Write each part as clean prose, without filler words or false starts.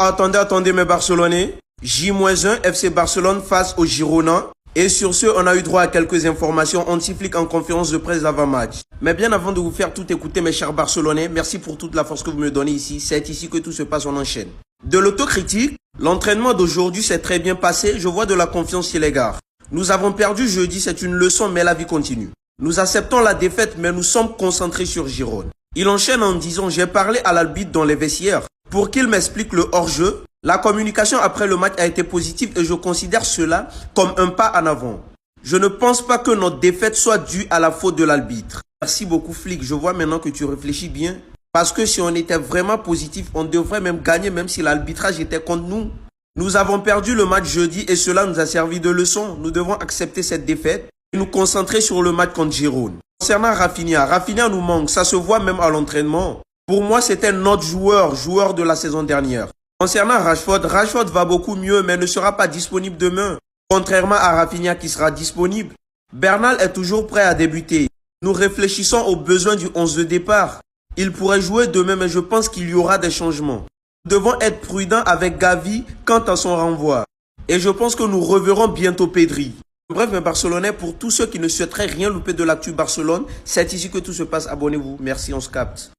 Attendez mes Barcelonais. J-1 FC Barcelone face au Girona. Et sur ce, on a eu droit à quelques informations anti-flic en conférence de presse d'avant-match. Mais bien avant de vous faire tout écouter mes chers Barcelonais, merci pour toute la force que vous me donnez ici. C'est ici que tout se passe, on enchaîne. De l'autocritique, l'entraînement d'aujourd'hui s'est très bien passé. Je vois de la confiance chez les gars. Nous avons perdu jeudi, c'est une leçon, mais la vie continue. Nous acceptons la défaite, mais nous sommes concentrés sur Girona. Il enchaîne en disant, j'ai parlé à l'arbitre dans les vestiaires pour qu'il m'explique le hors-jeu. La communication après le match a été positive et je considère cela comme un pas en avant. Je ne pense pas que notre défaite soit due à la faute de l'arbitre. Merci beaucoup flic, je vois maintenant que tu réfléchis bien. Parce que si on était vraiment positif, on devrait même gagner même si l'arbitrage était contre nous. Nous avons perdu le match jeudi et cela nous a servi de leçon. Nous devons accepter cette défaite et nous concentrer sur le match contre Girona. Concernant Rafinha, Rafinha nous manque, ça se voit même à l'entraînement. Pour moi, c'était notre joueur de la saison dernière. Concernant Rashford, Rashford va beaucoup mieux mais ne sera pas disponible demain. Contrairement à Rafinha qui sera disponible. Bernal est toujours prêt à débuter. Nous réfléchissons aux besoins du 11 de départ. Il pourrait jouer demain mais je pense qu'il y aura des changements. Nous devons être prudents avec Gavi quant à son renvoi. Et je pense que nous reverrons bientôt Pedri. Bref mes Barcelonais, pour tous ceux qui ne souhaiteraient rien louper de l'actu Barcelone, c'est ici que tout se passe. Abonnez-vous. Merci, on se capte.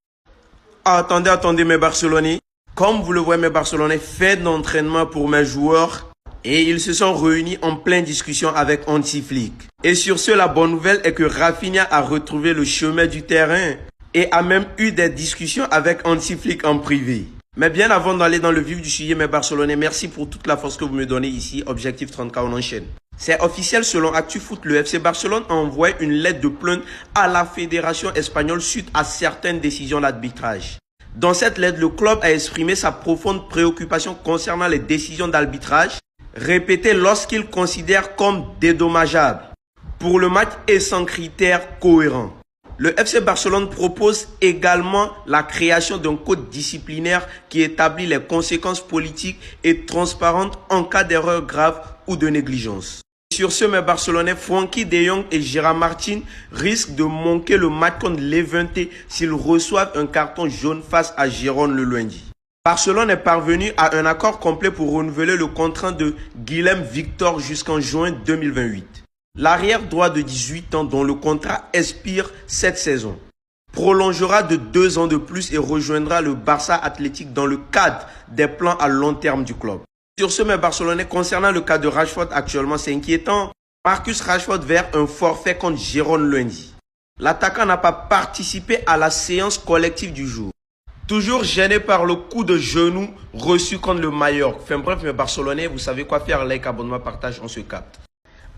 Attendez mes Barcelonais. Comme vous le voyez mes Barcelonais, fête d'entraînement pour mes joueurs et ils se sont réunis en pleine discussion avec Anti-Flic. Et sur ce, la bonne nouvelle est que Rafinha a retrouvé le chemin du terrain et a même eu des discussions avec Anti-Flic en privé. Mais bien avant d'aller dans le vif du sujet mes Barcelonais, merci pour toute la force que vous me donnez ici. Objectif 30K, on enchaîne. C'est officiel, selon ActuFoot, le FC Barcelone a envoyé une lettre de plainte à la Fédération espagnole suite à certaines décisions d'arbitrage. Dans cette lettre, le club a exprimé sa profonde préoccupation concernant les décisions d'arbitrage répétées lorsqu'il considère comme dédommageables pour le match et sans critères cohérents. Le FC Barcelone propose également la création d'un code disciplinaire qui établit les conséquences politiques et transparentes en cas d'erreur grave ou de négligence. Sur ce, mes Barcelonais, Frenkie de Jong et Gérard Martin risquent de manquer le match contre Levante s'ils reçoivent un carton jaune face à Girona le lundi. Barcelone est parvenu à un accord complet pour renouveler le contrat de Guillem Victor jusqu'en juin 2028. L'arrière droit de 18 ans dont le contrat expire cette saison prolongera de 2 ans de plus et rejoindra le Barça Athletic dans le cadre des plans à long terme du club. Sur ce, mes Barcelonais, concernant le cas de Rashford actuellement, c'est inquiétant. Marcus Rashford vers un forfait contre Girona lundi. L'attaquant n'a pas participé à la séance collective du jour. Toujours gêné par le coup de genou reçu contre le Mallorca. Enfin bref, mes Barcelonais, vous savez quoi faire. Like, abonnement, partage, on se capte.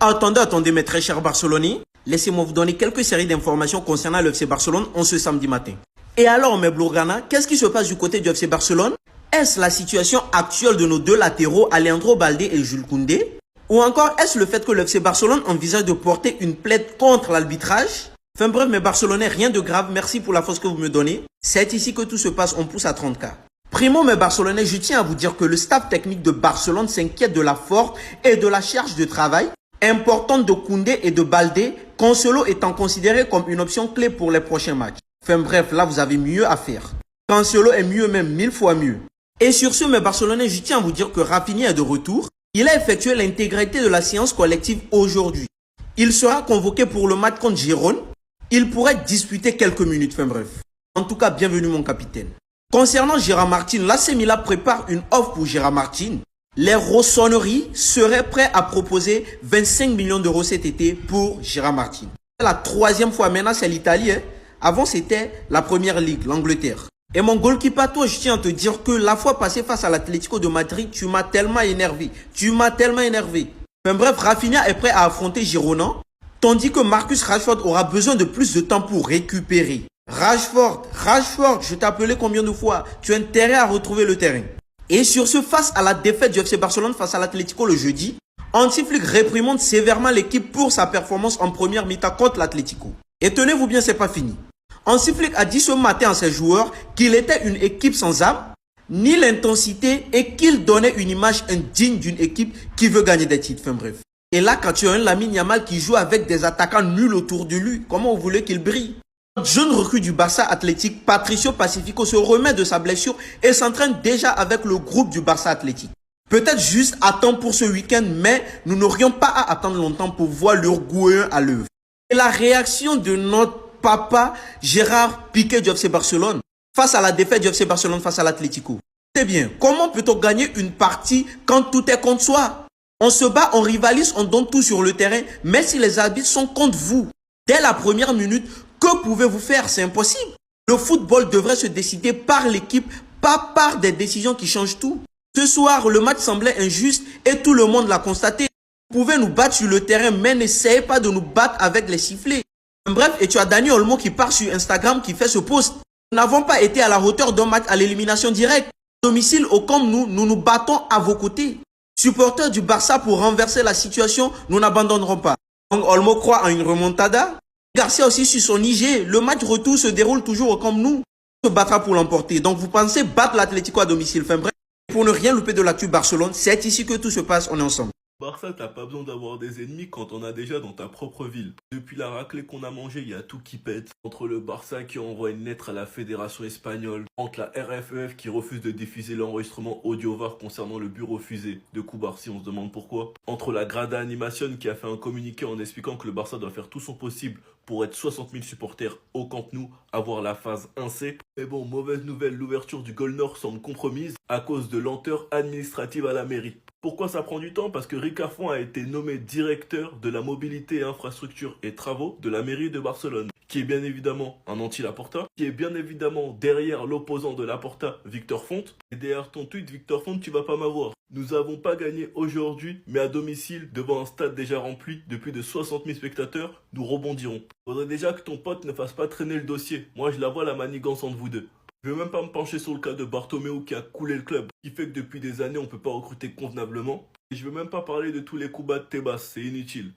Attendez, mes très chers Barcelonais. Laissez-moi vous donner quelques séries d'informations concernant le FC Barcelone en ce samedi matin. Et alors, mes Blaugrana, qu'est-ce qui se passe du côté du FC Barcelone? Est-ce la situation actuelle de nos deux latéraux, Alejandro Balde et Jules Koundé? Ou encore, est-ce le fait que le FC Barcelone envisage de porter une plainte contre l'arbitrage? Enfin bref, mes Barcelonais, rien de grave. Merci pour la force que vous me donnez. C'est ici que tout se passe, on pousse à 30K. Primo, mes Barcelonais, je tiens à vous dire que le staff technique de Barcelone s'inquiète de la force et de la charge de travail importante de Koundé et de Balde, Cancelo étant considéré comme une option clé pour les prochains matchs. Enfin bref, là vous avez mieux à faire. Cancelo est mieux, même 1000 fois mieux. Et sur ce, mes Barcelonais, je tiens à vous dire que Rafinha est de retour. Il a effectué l'intégralité de la séance collective aujourd'hui. Il sera convoqué pour le match contre Girona. Il pourrait disputer quelques minutes, enfin bref. En tout cas, bienvenue mon capitaine. Concernant Gérard Martin, l'AC Milan prépare une offre pour Gérard Martin. Les Rossoneri seraient prêts à proposer 25 millions d'euros cet été pour Gérard Martin. C'est la 3e fois, maintenant c'est l'Italie. Avant c'était la première ligue, l'Angleterre. Et mon goalkeeper, toi, je tiens à te dire que la fois passée face à l'Atlético de Madrid, tu m'as tellement énervé. Enfin bref, Rafinha est prêt à affronter Girona, tandis que Marcus Rashford aura besoin de plus de temps pour récupérer. Rashford, je t'ai appelé combien de fois? Tu as intérêt à retrouver le terrain. Et sur ce, face à la défaite du FC Barcelone face à l'Atlético le jeudi, Anti-Flic réprimande sévèrement l'équipe pour sa performance en première mi-temps contre l'Atlético. Et tenez-vous bien, c'est pas fini. Anti-Flic a dit ce matin à ses joueurs qu'il était une équipe sans âme, ni l'intensité et qu'il donnait une image indigne d'une équipe qui veut gagner des titres. Enfin bref. Et là, quand tu as un Lamine Yamal qui joue avec des attaquants nuls autour de lui, comment vous voulez qu'il brille? Jeune recrue du Barça Athletic, Patricio Pacifico se remet de sa blessure et s'entraîne déjà avec le groupe du Barça Athletic. Peut-être juste à temps pour ce week-end, mais nous n'aurions pas à attendre longtemps pour voir l'Uruguayen à l'œuvre. Et la réaction de notre papa Gérard Piqué du FC Barcelone face à la défaite du FC Barcelone face à l'Atlético. C'est bien, comment peut-on gagner une partie quand tout est contre soi? On se bat, on rivalise, on donne tout sur le terrain, mais si les arbitres sont contre vous, dès la première minute, que pouvez-vous faire? C'est impossible. Le football devrait se décider par l'équipe, pas par des décisions qui changent tout. Ce soir, le match semblait injuste et tout le monde l'a constaté. Vous pouvez nous battre sur le terrain, mais n'essayez pas de nous battre avec les sifflets. Bref, et tu as Dani Olmo qui part sur Instagram qui fait ce post. Nous n'avons pas été à la hauteur d'un match à l'élimination directe. À domicile au Camp Nou, nous nous battons à vos côtés. Supporters du Barça, pour renverser la situation, nous n'abandonnerons pas. Donc Olmo croit en une remontada. Garcia aussi sur son IG. Le match retour se déroule toujours au Camp Nou. On se battra pour l'emporter. Donc vous pensez battre l'Atlético à domicile. Enfin bref, pour ne rien louper de l'actu Barcelone, c'est ici que tout se passe, on est ensemble. Barça, t'as pas besoin d'avoir des ennemis quand on a déjà dans ta propre ville. Depuis la raclée qu'on a mangée, il y a tout qui pète. Entre le Barça qui envoie une lettre à la fédération espagnole, entre la RFEF qui refuse de diffuser l'enregistrement audio-var concernant le but refusé de Koubarsi, on se demande pourquoi. Entre la Grada Animation qui a fait un communiqué en expliquant que le Barça doit faire tout son possible pour être 60 000 supporters au Camp Nou, avoir la phase 1C. Mais bon, mauvaise nouvelle, l'ouverture du Goal Nord semble compromise à cause de lenteur administrative à la mairie. Pourquoi ça prend du temps? Parce que Ricafon a été nommé directeur de la mobilité et infrastructure et travaux de la mairie de Barcelone, qui est bien évidemment un anti-Laporta, qui est bien évidemment derrière l'opposant de Laporta, Victor Font. Et derrière ton tweet, Victor Font, tu vas pas m'avoir. Nous n'avons pas gagné aujourd'hui, mais à domicile, devant un stade déjà rempli de plus de 60 000 spectateurs, nous rebondirons. Faudrait déjà que ton pote ne fasse pas traîner le dossier. Moi, je la vois la manigance entre vous deux. Je vais même pas me pencher sur le cas de Bartomeu qui a coulé le club, qui fait que depuis des années on peut pas recruter convenablement. Et je vais même pas parler de tous les coups bas de Tebas, c'est inutile.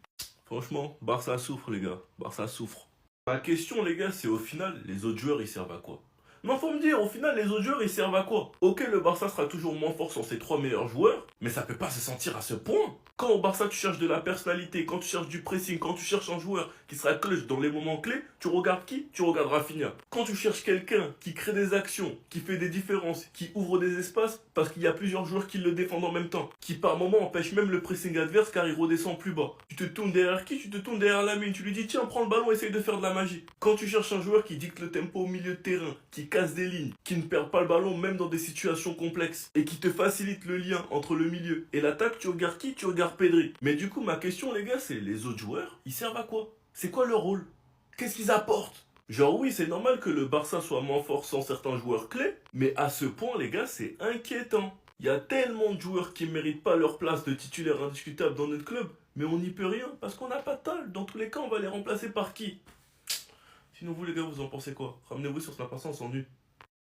Franchement, Barça souffre les gars, Barça souffre. Ma question les gars, c'est au final, les autres joueurs ils servent à quoi? Non, faut me dire, au final, les autres joueurs, ils servent à quoi? Ok, le Barça sera toujours moins fort sans ses 3 meilleurs joueurs, mais ça peut pas se sentir à ce point. Quand au Barça, tu cherches de la personnalité, quand tu cherches du pressing, quand tu cherches un joueur qui sera clutch dans les moments clés, tu regardes qui? Tu regardes Rafinha. Quand tu cherches quelqu'un qui crée des actions, qui fait des différences, qui ouvre des espaces, parce qu'il y a plusieurs joueurs qui le défendent en même temps, qui par moment empêchent même le pressing adverse car il redescend plus bas. Tu te tournes derrière qui? Tu te tournes derrière Lamine, tu lui dis tiens, prends le ballon, essaye de faire de la magie. Quand tu cherches un joueur qui dicte le tempo au milieu de terrain, qui casse des lignes, qui ne perd pas le ballon même dans des situations complexes, et qui te facilite le lien entre le milieu et l'attaque, tu regardes qui? Tu regardes Pedri. Mais du coup, ma question les gars, c'est les autres joueurs, ils servent à quoi? C'est quoi leur rôle? Qu'est-ce qu'ils apportent? Genre oui, c'est normal que le Barça soit moins fort sans certains joueurs clés, mais à ce point les gars, c'est inquiétant. Il y a tellement de joueurs qui ne méritent pas leur place de titulaire indiscutable dans notre club, mais on n'y peut rien parce qu'on n'a pas de talent. Dans tous les cas, on va les remplacer par qui? Sinon vous les gars, vous en pensez quoi? Ramenez-vous sur Snap, on s'ennuie.